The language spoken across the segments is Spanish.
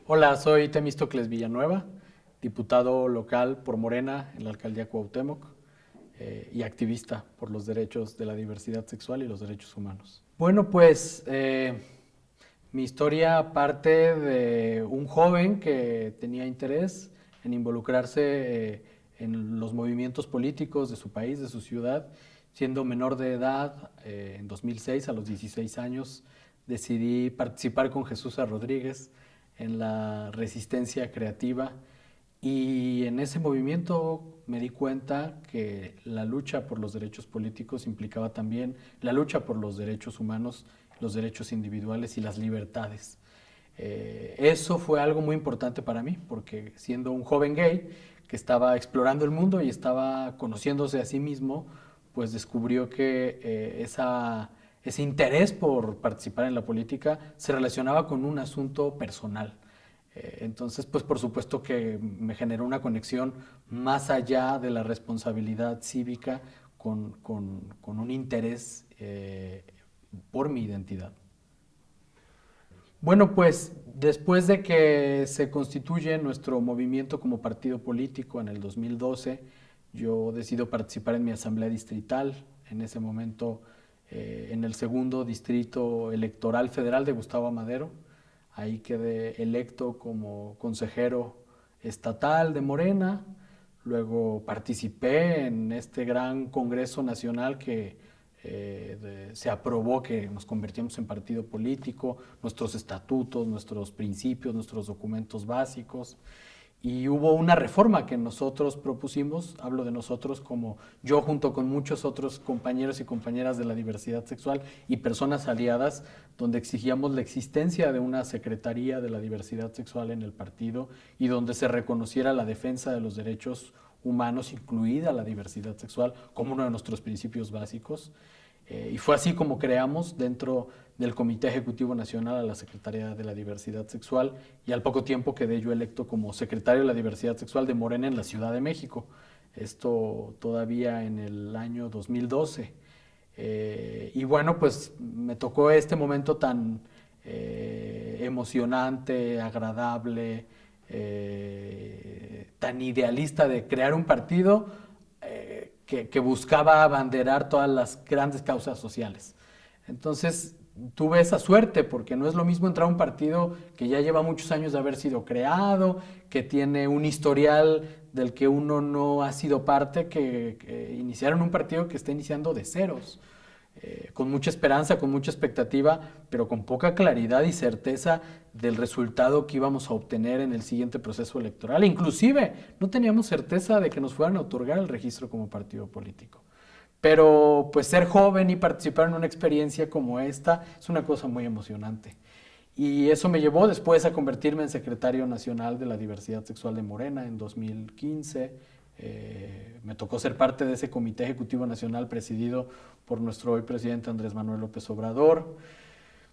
Hola, soy Temístocles Villanueva, diputado local por Morena en la alcaldía Cuauhtémoc y activista por los derechos de la diversidad sexual y los derechos humanos. Bueno, pues mi historia parte de un joven que tenía interés en involucrarse en los movimientos políticos de su país, de su ciudad. Siendo menor de edad, en 2006, a los 16 años, decidí participar con Jesús Rodríguez en la resistencia creativa, y en ese movimiento me di cuenta que la lucha por los derechos políticos implicaba también la lucha por los derechos humanos, los derechos individuales y las libertades. Eso fue algo muy importante para mí, porque siendo un joven gay que estaba explorando el mundo y estaba conociéndose a sí mismo, pues descubrió que ese interés por participar en la política se relacionaba con un asunto personal. Entonces, pues por supuesto que me generó una conexión más allá de la responsabilidad cívica con un interés por mi identidad. Bueno, pues después de que se constituye nuestro movimiento como partido político en el 2012, yo decido participar en mi asamblea distrital, en ese momento en el segundo distrito electoral federal de Gustavo Amadero. Ahí quedé electo como consejero estatal de Morena. Luego participé en este gran congreso nacional que se aprobó que nos convertíamos en partido político, nuestros estatutos, nuestros principios, nuestros documentos básicos. Y hubo una reforma que nosotros propusimos, hablo de nosotros como yo junto con muchos otros compañeros y compañeras de la diversidad sexual y personas aliadas, donde exigíamos la existencia de una secretaría de la diversidad sexual en el partido y donde se reconociera la defensa de los derechos humanos, incluida la diversidad sexual, como uno de nuestros principios básicos. Y fue así como creamos dentro del Comité Ejecutivo Nacional a la Secretaría de la Diversidad Sexual, y al poco tiempo quedé yo electo como secretario de la Diversidad Sexual de Morena en la Ciudad de México. Esto todavía en el año 2012. Y bueno, pues me tocó este momento tan emocionante, agradable, tan idealista de crear un partido que buscaba abanderar todas las grandes causas sociales. Entonces tuve esa suerte, porque no es lo mismo entrar a un partido que ya lleva muchos años de haber sido creado, que tiene un historial del que uno no ha sido parte, que iniciar en un partido que está iniciando de ceros. Con mucha esperanza, con mucha expectativa, pero con poca claridad y certeza del resultado que íbamos a obtener en el siguiente proceso electoral. Inclusive no teníamos certeza de que nos fueran a otorgar el registro como partido político. Pero pues ser joven y participar en una experiencia como esta es una cosa muy emocionante. Y eso me llevó después a convertirme en secretario nacional de la diversidad sexual de Morena en 2015. Me tocó ser parte de ese Comité Ejecutivo Nacional presidido por nuestro hoy presidente Andrés Manuel López Obrador.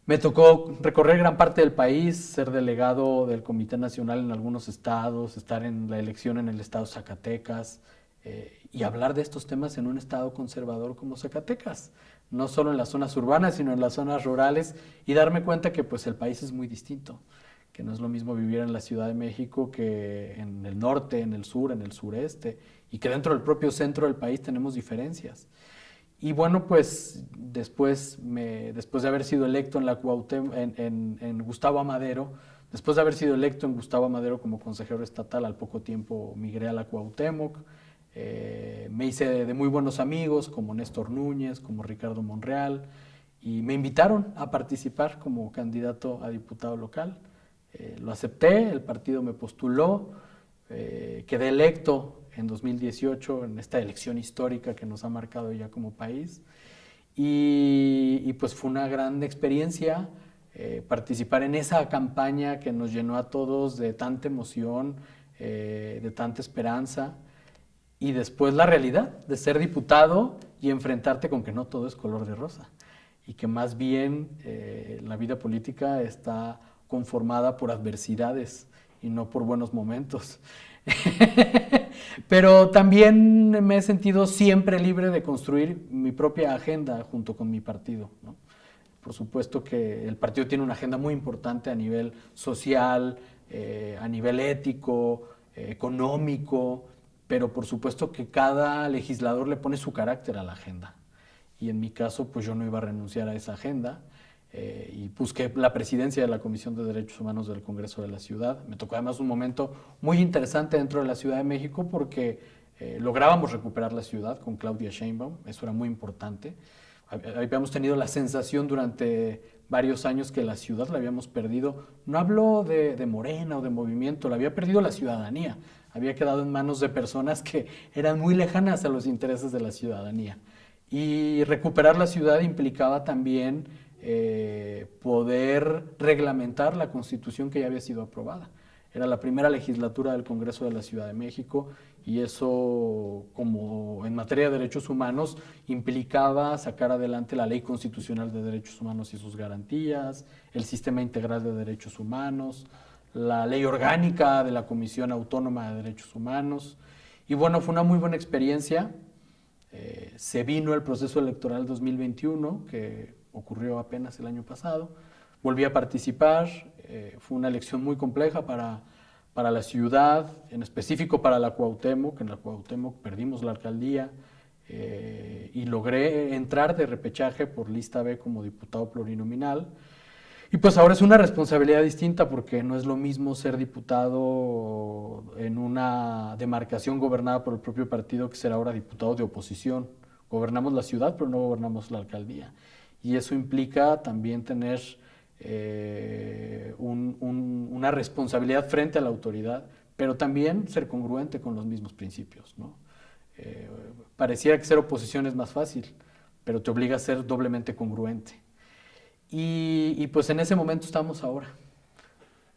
Me tocó recorrer gran parte del país, ser delegado del Comité Nacional en algunos estados, estar en la elección en el estado Zacatecas, y hablar de estos temas en un estado conservador como Zacatecas, no solo en las zonas urbanas, sino en las zonas rurales, y darme cuenta que pues el país es muy distinto, que no es lo mismo vivir en la Ciudad de México que en el norte, en el sur, en el sureste, y que dentro del propio centro del país tenemos diferencias. Y bueno, pues después de haber sido electo en, la en Gustavo Amadero, después de haber sido electo en Gustavo Amadero como consejero estatal, al poco tiempo migré a la Cuauhtémoc. Me hice de muy buenos amigos como Néstor Núñez, como Ricardo Monreal, y me invitaron a participar como candidato a diputado local. Lo acepté, el partido me postuló, quedé electo en 2018 en esta elección histórica que nos ha marcado ya como país, y pues fue una gran experiencia participar en esa campaña que nos llenó a todos de tanta emoción, de tanta esperanza, y después la realidad de ser diputado y enfrentarte con que no todo es color de rosa, y que más bien la vida política está conformada por adversidades y no por buenos momentos. Pero también me he sentido siempre libre de construir mi propia agenda junto con mi partido, ¿no? Por supuesto que el partido tiene una agenda muy importante a nivel social, a nivel ético, económico, pero por supuesto que cada legislador le pone su carácter a la agenda. Y en mi caso, pues yo no iba a renunciar a esa agenda y busqué la presidencia de la Comisión de Derechos Humanos del Congreso de la Ciudad. Me tocó además un momento muy interesante dentro de la Ciudad de México porque lográbamos recuperar la ciudad con Claudia Sheinbaum, eso era muy importante. Habíamos tenido la sensación durante varios años que la ciudad la habíamos perdido. No hablo de Morena o de movimiento, la había perdido la ciudadanía. Había quedado en manos de personas que eran muy lejanas a los intereses de la ciudadanía. Y recuperar la ciudad implicaba también poder reglamentar la constitución que ya había sido aprobada. Era la primera legislatura del Congreso de la Ciudad de México y eso, como en materia de derechos humanos, implicaba sacar adelante la Ley Constitucional de Derechos Humanos y sus garantías, el Sistema Integral de Derechos Humanos, la Ley Orgánica de la Comisión Autónoma de Derechos Humanos. Y bueno, fue una muy buena experiencia. Se vino el proceso electoral 2021, que ocurrió apenas el año pasado. Volví a participar, fue una elección muy compleja para la ciudad, en específico para la Cuauhtémoc. En la Cuauhtémoc perdimos la alcaldía y logré entrar de repechaje por lista B como diputado plurinominal. Y pues ahora es una responsabilidad distinta porque no es lo mismo ser diputado en una demarcación gobernada por el propio partido que ser ahora diputado de oposición. Gobernamos la ciudad, pero no gobernamos la alcaldía. Y eso implica también tener una responsabilidad frente a la autoridad, pero también ser congruente con los mismos principios, ¿no? Pareciera que ser oposición es más fácil, pero te obliga a ser doblemente congruente. Y pues en ese momento estamos ahora.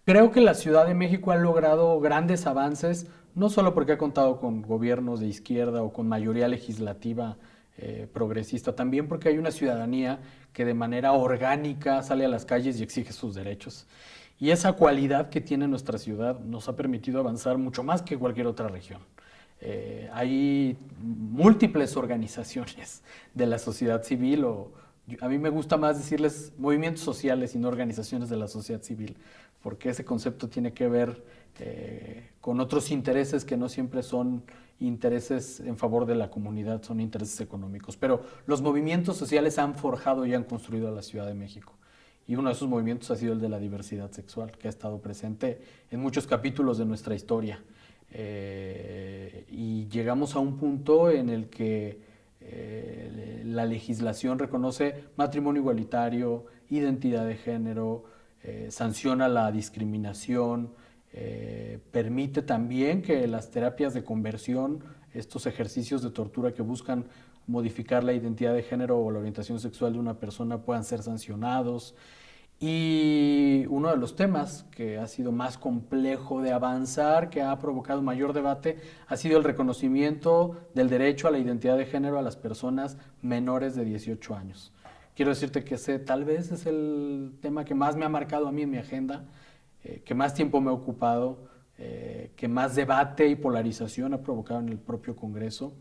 Creo que la Ciudad de México ha logrado grandes avances, no solo porque ha contado con gobiernos de izquierda o con mayoría legislativa progresista, también porque hay una ciudadanía que de manera orgánica sale a las calles y exige sus derechos. Y esa cualidad que tiene nuestra ciudad nos ha permitido avanzar mucho más que cualquier otra región. Hay múltiples organizaciones de la sociedad civil, a mí me gusta más decirles movimientos sociales y no organizaciones de la sociedad civil, porque ese concepto tiene que ver con otros intereses que no siempre son intereses en favor de la comunidad, son intereses económicos. Pero los movimientos sociales han forjado y han construido a la Ciudad de México. Y uno de esos movimientos ha sido el de la diversidad sexual, que ha estado presente en muchos capítulos de nuestra historia. Y llegamos a un punto en el que la legislación reconoce matrimonio igualitario, identidad de género, sanciona la discriminación, permite también que las terapias de conversión, estos ejercicios de tortura que buscan modificar la identidad de género o la orientación sexual de una persona puedan ser sancionados. Y uno de los temas que ha sido más complejo de avanzar, que ha provocado mayor debate, ha sido el reconocimiento del derecho a la identidad de género a las personas menores de 18 años. Quiero decirte que ese tal vez es el tema que más me ha marcado a mí en mi agenda, que más tiempo me ha ocupado, que más debate y polarización ha provocado en el propio Congreso.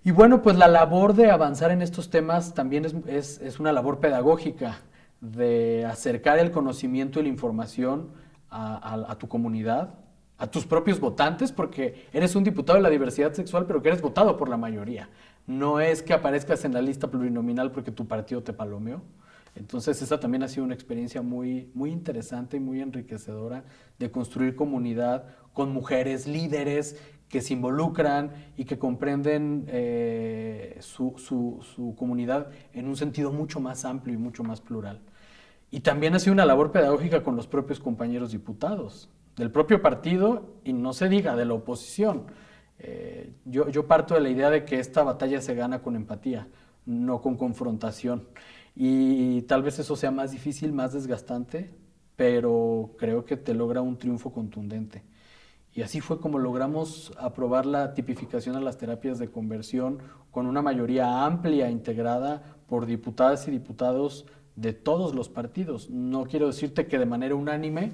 Y bueno, pues la labor de avanzar en estos temas también es una labor pedagógica, de acercar el conocimiento y la información a tu comunidad, a tus propios votantes, porque eres un diputado de la diversidad sexual, pero que eres votado por la mayoría. No es que aparezcas en la lista plurinominal porque tu partido te palomeó. Entonces esa también ha sido una experiencia muy, muy interesante y muy enriquecedora de construir comunidad con mujeres líderes que se involucran y que comprenden su comunidad en un sentido mucho más amplio y mucho más plural. Y también ha sido una labor pedagógica con los propios compañeros diputados, del propio partido y no se diga de la oposición. Yo parto de la idea de que esta batalla se gana con empatía, no con confrontación. Y tal vez eso sea más difícil, más desgastante, pero creo que te logra un triunfo contundente. Y así fue como logramos aprobar la tipificación a las terapias de conversión con una mayoría amplia, integrada por diputadas y diputados de todos los partidos. No quiero decirte que de manera unánime,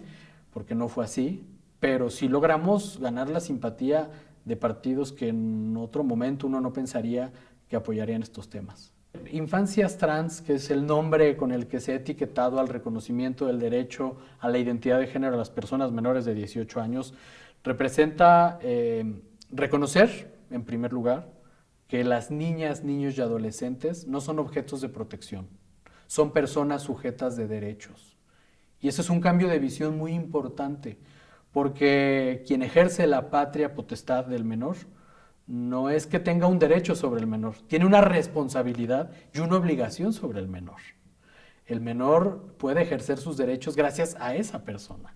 porque no fue así, pero sí logramos ganar la simpatía de partidos que en otro momento uno no pensaría que apoyarían estos temas. Infancias Trans, que es el nombre con el que se ha etiquetado al reconocimiento del derecho a la identidad de género a las personas menores de 18 años, representa reconocer, en primer lugar, que las niñas, niños y adolescentes no son objetos de protección, son personas sujetas de derechos. Y ese es un cambio de visión muy importante, porque quien ejerce la patria potestad del menor no es que tenga un derecho sobre el menor, tiene una responsabilidad y una obligación sobre el menor. El menor puede ejercer sus derechos gracias a esa persona,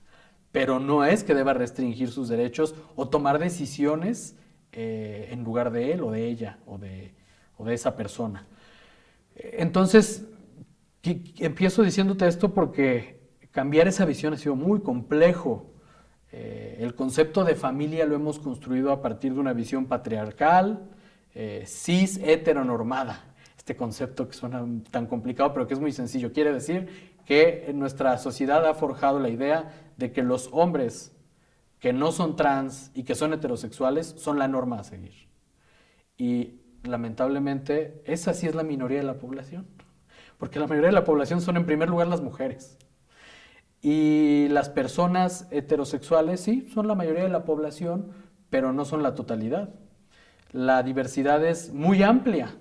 pero no es que deba restringir sus derechos o tomar decisiones en lugar de él o de ella o de esa persona. Entonces, empiezo diciéndote esto porque cambiar esa visión ha sido muy complejo. El concepto de familia lo hemos construido a partir de una visión patriarcal, cis, heteronormada. Este concepto que suena tan complicado, pero que es muy sencillo. Quiere decir que nuestra sociedad ha forjado la idea de que los hombres que no son trans y que son heterosexuales son la norma a seguir. Y lamentablemente esa sí es la minoría de la población, porque la mayoría de la población son en primer lugar las mujeres. Y las personas heterosexuales sí, son la mayoría de la población, pero no son la totalidad. La diversidad es muy amplia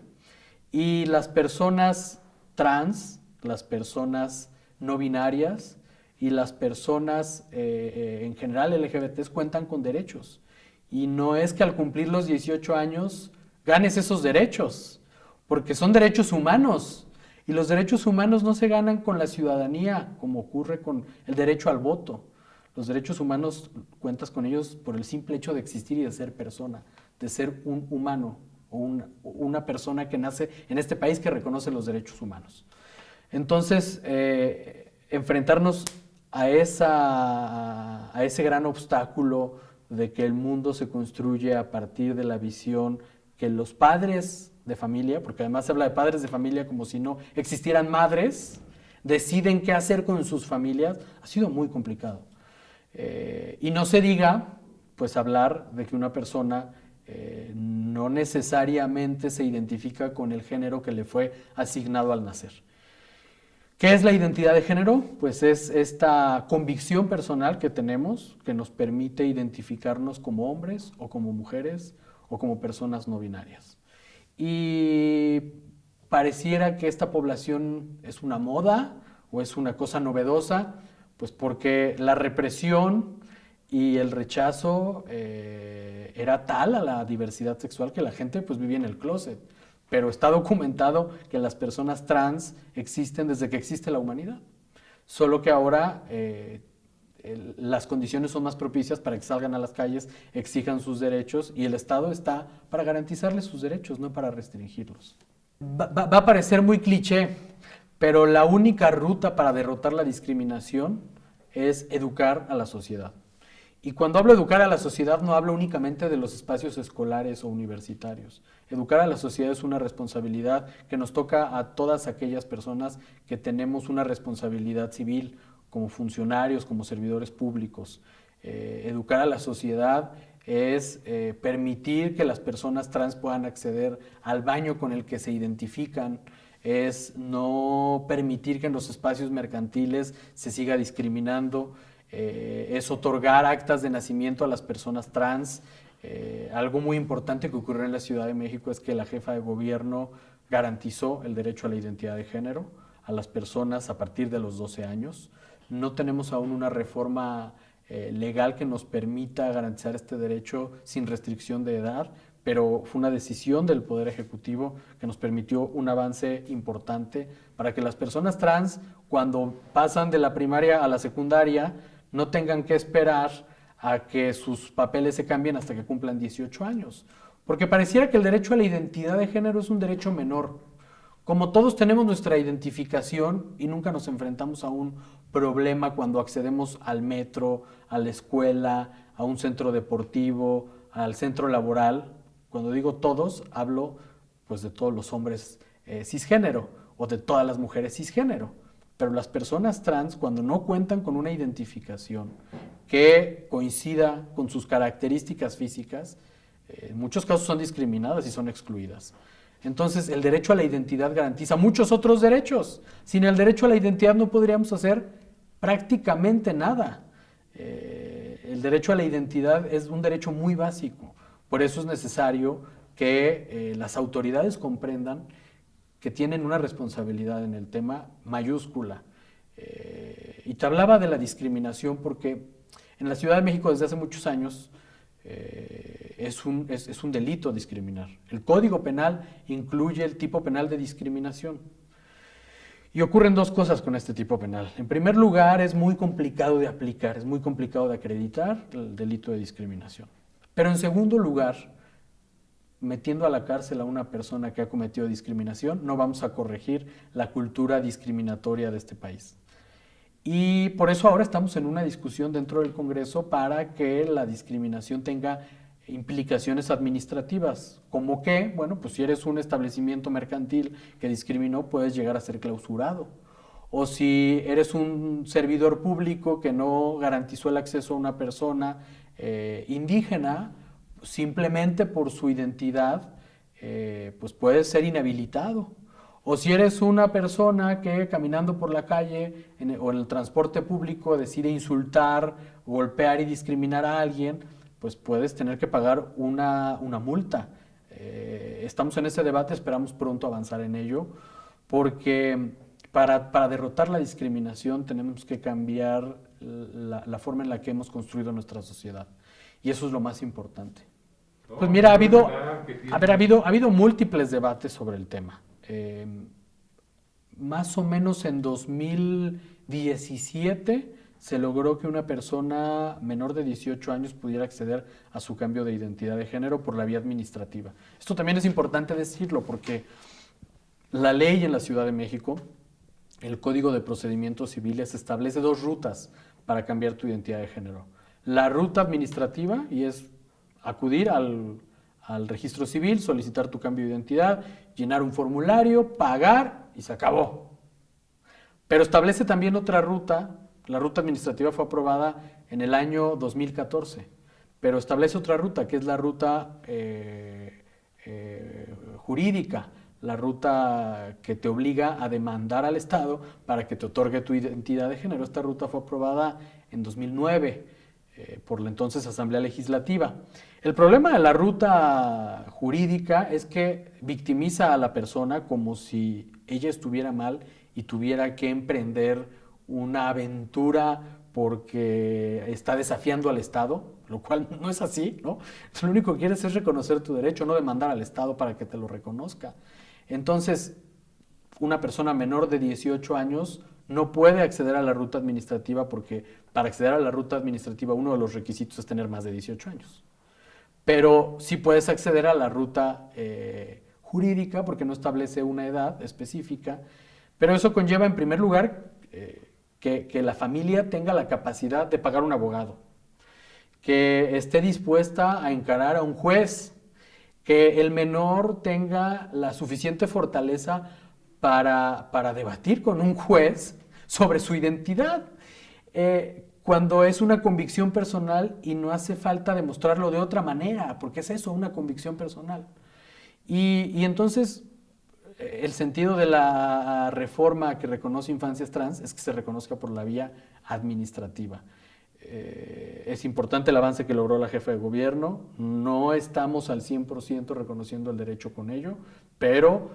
y las personas trans, las personas no binarias y las personas en general LGBTs cuentan con derechos. Y no es que al cumplir los 18 años ganes esos derechos, porque son derechos humanos. Y los derechos humanos no se ganan con la ciudadanía, como ocurre con el derecho al voto. Los derechos humanos cuentas con ellos por el simple hecho de existir y de ser persona, de ser un humano o una persona que nace en este país que reconoce los derechos humanos. Entonces, enfrentarnos a ese gran obstáculo de que el mundo se construye a partir de la visión que los padres de familia, porque además se habla de padres de familia como si no existieran madres, deciden qué hacer con sus familias, ha sido muy complicado. Y no se diga, pues hablar de que una persona no necesariamente se identifica con el género que le fue asignado al nacer. ¿Qué es la identidad de género? Pues es esta convicción personal que tenemos que nos permite identificarnos como hombres o como mujeres o como personas no binarias. Y pareciera que esta población es una moda o es una cosa novedosa, pues porque la represión y el rechazo era tal a la diversidad sexual que la gente pues vivía en el closet. Pero está documentado que las personas trans existen desde que existe la humanidad. Solo que ahora las condiciones son más propicias para que salgan a las calles, exijan sus derechos y el Estado está para garantizarles sus derechos, no para restringirlos. Va a parecer muy cliché, pero la única ruta para derrotar la discriminación es educar a la sociedad. Y cuando hablo de educar a la sociedad no hablo únicamente de los espacios escolares o universitarios. Educar a la sociedad es una responsabilidad que nos toca a todas aquellas personas que tenemos una responsabilidad civil, como funcionarios, como servidores públicos. Educar a la sociedad es permitir que las personas trans puedan acceder al baño con el que se identifican, es no permitir que en los espacios mercantiles se siga discriminando, es otorgar actas de nacimiento a las personas trans. Algo muy importante que ocurrió en la Ciudad de México es que la jefa de gobierno garantizó el derecho a la identidad de género a las personas a partir de los 12 años. No tenemos aún una reforma legal que nos permita garantizar este derecho sin restricción de edad, pero fue una decisión del Poder Ejecutivo que nos permitió un avance importante para que las personas trans, cuando pasan de la primaria a la secundaria, no tengan que esperar a que sus papeles se cambien hasta que cumplan 18 años. Porque pareciera que el derecho a la identidad de género es un derecho menor. Como todos tenemos nuestra identificación y nunca nos enfrentamos a un problema cuando accedemos al metro, a la escuela, a un centro deportivo, al centro laboral. Cuando digo todos, hablo pues de todos los hombres cisgénero o de todas las mujeres cisgénero. Pero las personas trans, cuando no cuentan con una identificación que coincida con sus características físicas, En muchos casos son discriminadas y son excluidas. Entonces, el derecho a la identidad garantiza muchos otros derechos. Sin el derecho a la identidad no podríamos hacer prácticamente nada. El derecho a la identidad es un derecho muy básico. Por eso es necesario que las autoridades comprendan que tienen una responsabilidad en el tema mayúscula. Y te hablaba de la discriminación porque en la Ciudad de México desde hace muchos años es un delito discriminar. El Código Penal incluye el tipo penal de discriminación. Y ocurren dos cosas con este tipo penal. En primer lugar, es muy complicado de aplicar, es muy complicado de acreditar el delito de discriminación. Pero en segundo lugar, metiendo a la cárcel a una persona que ha cometido discriminación, no vamos a corregir la cultura discriminatoria de este país. Y por eso ahora estamos en una discusión dentro del Congreso para que la discriminación tenga implicaciones administrativas, como que, bueno, pues si eres un establecimiento mercantil que discriminó, puedes llegar a ser clausurado. O si eres un servidor público que no garantizó el acceso a una persona indígena, simplemente por su identidad, pues puedes ser inhabilitado. O si eres una persona que caminando por la calle o en el transporte público decide insultar, golpear y discriminar a alguien, pues puedes tener que pagar una multa. Estamos en ese debate, esperamos pronto avanzar en ello, porque para derrotar la discriminación tenemos que cambiar la forma en la que hemos construido nuestra sociedad. Y eso es lo más importante. Pues mira, ha habido múltiples debates sobre el tema. Más o menos en 2017 se logró que una persona menor de 18 años pudiera acceder a su cambio de identidad de género por la vía administrativa. Esto también es importante decirlo porque la ley en la Ciudad de México, el Código de Procedimientos Civiles, establece dos rutas para cambiar tu identidad de género. La ruta administrativa, y es acudir al registro civil, solicitar tu cambio de identidad, llenar un formulario, pagar y se acabó. Pero establece también otra ruta. La ruta administrativa fue aprobada en el año 2014, pero establece otra ruta, que es la ruta jurídica, la ruta que te obliga a demandar al Estado para que te otorgue tu identidad de género. Esta ruta fue aprobada en 2009 por la entonces Asamblea Legislativa. El problema de la ruta jurídica es que victimiza a la persona como si ella estuviera mal y tuviera que emprender una aventura porque está desafiando al Estado, lo cual no es así, ¿no? Lo único que quieres es reconocer tu derecho, no demandar al Estado para que te lo reconozca. Entonces, una persona menor de 18 años no puede acceder a la ruta administrativa porque para acceder a la ruta administrativa uno de los requisitos es tener más de 18 años. Pero sí puedes acceder a la ruta jurídica porque no establece una edad específica, pero eso conlleva en primer lugar que la familia tenga la capacidad de pagar un abogado, que esté dispuesta a encarar a un juez, que el menor tenga la suficiente fortaleza para debatir con un juez sobre su identidad. Cuando es una convicción personal y no hace falta demostrarlo de otra manera, porque es eso, una convicción personal. Y entonces el sentido de la reforma que reconoce infancias trans es que se reconozca por la vía administrativa. Es importante el avance que logró la jefa de gobierno, no estamos al 100% reconociendo el derecho con ello, pero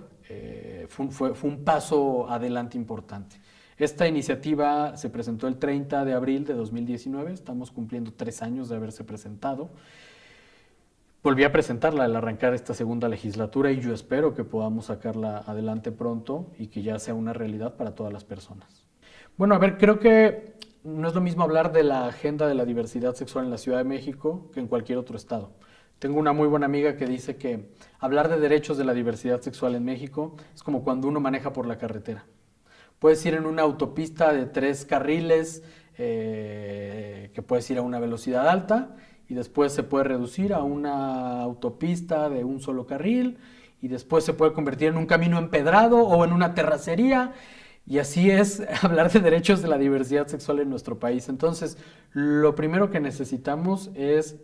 fue un paso adelante importante. Esta iniciativa se presentó el 30 de abril de 2019, estamos cumpliendo 3 años de haberse presentado. Volví a presentarla al arrancar esta segunda legislatura y yo espero que podamos sacarla adelante pronto y que ya sea una realidad para todas las personas. Bueno, a ver, creo que no es lo mismo hablar de la agenda de la diversidad sexual en la Ciudad de México que en cualquier otro estado. Tengo una muy buena amiga que dice que hablar de derechos de la diversidad sexual en México es como cuando uno maneja por la carretera. Puedes ir en una autopista de 3 carriles, que puedes ir a una velocidad alta, y después se puede reducir a una autopista de un solo carril, y después se puede convertir en un camino empedrado o en una terracería, y así es hablar de derechos de la diversidad sexual en nuestro país. Entonces, lo primero que necesitamos es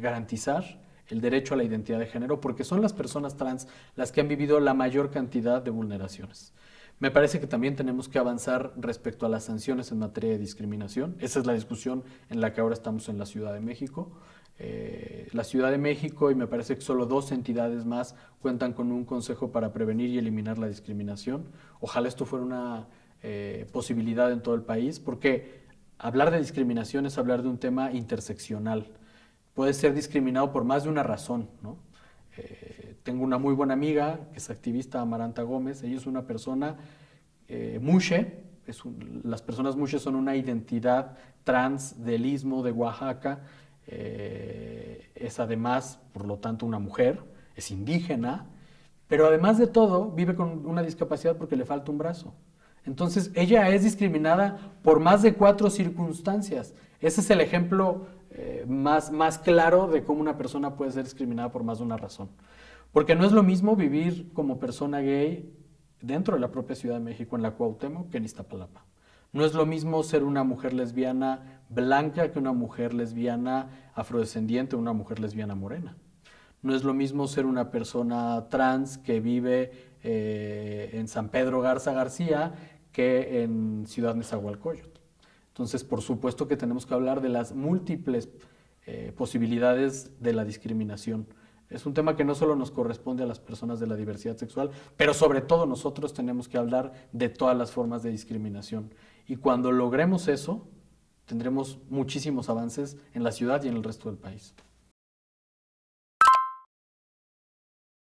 garantizar el derecho a la identidad de género, porque son las personas trans las que han vivido la mayor cantidad de vulneraciones. Me parece que también tenemos que avanzar respecto a las sanciones en materia de discriminación. Esa es la discusión en la que ahora estamos en la Ciudad de México. La Ciudad de México y me parece que solo 2 entidades más cuentan con un consejo para prevenir y eliminar la discriminación. Ojalá esto fuera una posibilidad en todo el país, porque hablar de discriminación es hablar de un tema interseccional. Puedes ser discriminado por más de una razón, ¿no? Tengo una muy buena amiga que es activista, Amaranta Gómez. Ella es una persona mushe. Las personas mushe son una identidad trans del Istmo de Oaxaca. Es además, por lo tanto, una mujer, es indígena, pero además de todo vive con una discapacidad porque le falta un brazo. Entonces, ella es discriminada por más de 4 circunstancias. Ese es el ejemplo más claro de cómo una persona puede ser discriminada por más de una razón. Porque no es lo mismo vivir como persona gay dentro de la propia Ciudad de México, en la Cuauhtémoc, que en Iztapalapa. No es lo mismo ser una mujer lesbiana blanca que una mujer lesbiana afrodescendiente o una mujer lesbiana morena. No es lo mismo ser una persona trans que vive en San Pedro Garza García que en Ciudad Nezahualcóyotl. Entonces, por supuesto que tenemos que hablar de las múltiples posibilidades de la discriminación. Es un tema que no solo nos corresponde a las personas de la diversidad sexual, pero sobre todo nosotros tenemos que hablar de todas las formas de discriminación. Y cuando logremos eso, tendremos muchísimos avances en la ciudad y en el resto del país.